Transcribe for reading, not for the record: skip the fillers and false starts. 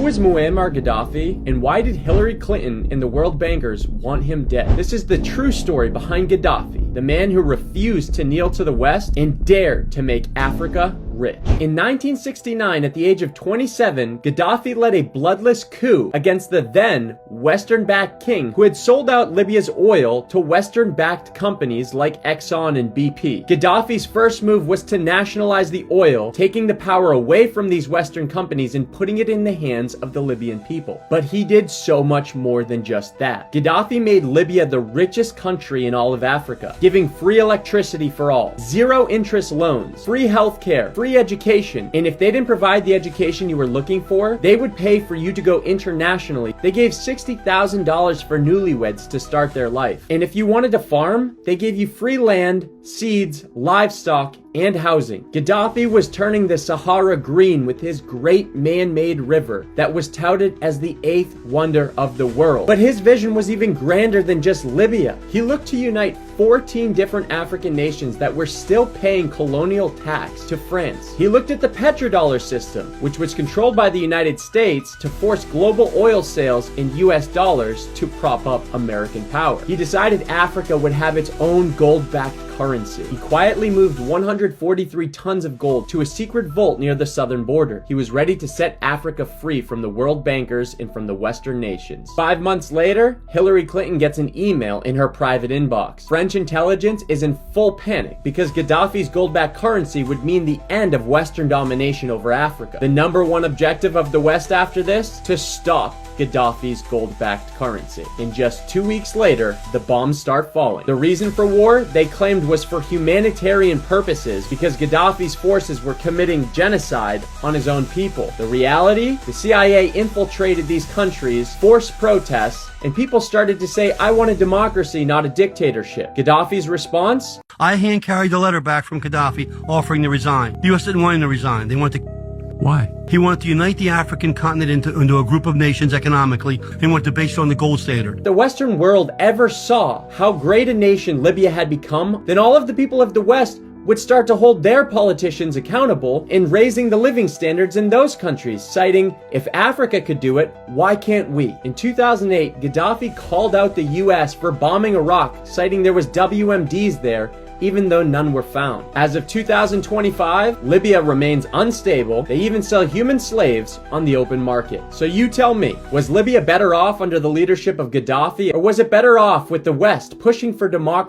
Who is Muammar Gaddafi, and why did Hillary Clinton and the world bankers want him dead? This is the true story behind Gaddafi, the man who refused to kneel to the West and dared to make Africa rich. In 1969, at the age of 27, Gaddafi led a bloodless coup against the then Western-backed king who had sold out Libya's oil to Western-backed companies like Exxon and BP. Gaddafi's first move was to nationalize the oil, taking the power away from these Western companies and putting it in the hands of the Libyan people. But he did so much more than just that. Gaddafi made Libya the richest country in all of Africa, giving free electricity for all, zero-interest loans, free healthcare, free education, and if they didn't provide the education you were looking for, they would pay for you to go internationally. They gave $60,000 for newlyweds to start their life. And if you wanted to farm, they gave you free land, seeds, livestock, and housing. Gaddafi was turning the Sahara green with his great man-made river that was touted as the 8th wonder of the world. But his vision was even grander than just Libya. He looked to unite 14 different African nations that were still paying colonial tax to France. He looked at the petrodollar system, which was controlled by the United States to force global oil sales in US dollars to prop up American power. He decided Africa would have its own gold-backed currency. He quietly moved 143 tons of gold to a secret vault near the southern border. He was ready to set Africa free from the world bankers and from the Western nations. 5 months later, Hillary Clinton gets an email in her private inbox. French intelligence is in full panic because Gaddafi's gold-backed currency would mean the end of Western domination over Africa. The number one objective of the West after this? To stop Gaddafi's gold-backed currency. And just 2 weeks later, the bombs start falling. The reason for war, they claimed, was for humanitarian purposes because Gaddafi's forces were committing genocide on his own people. The reality? The CIA infiltrated these countries, forced protests, and people started to say, I want a democracy, not a dictatorship. Gaddafi's response? I hand-carried a letter back from Gaddafi offering to resign. The U.S. didn't want him to resign. They wanted to... Why? He wanted to unite the African continent into a group of nations economically and wanted to base it on the gold standard. The Western world ever saw how great a nation Libya had become, then all of the people of the West would start to hold their politicians accountable in raising the living standards in those countries, citing, if Africa could do it, why can't we? In 2008, Gaddafi called out the US for bombing Iraq, citing there was WMDs there, even though none were found. As of 2025, Libya remains unstable. They even sell human slaves on the open market. So you tell me, was Libya better off under the leadership of Gaddafi, or was it better off with the West pushing for democracy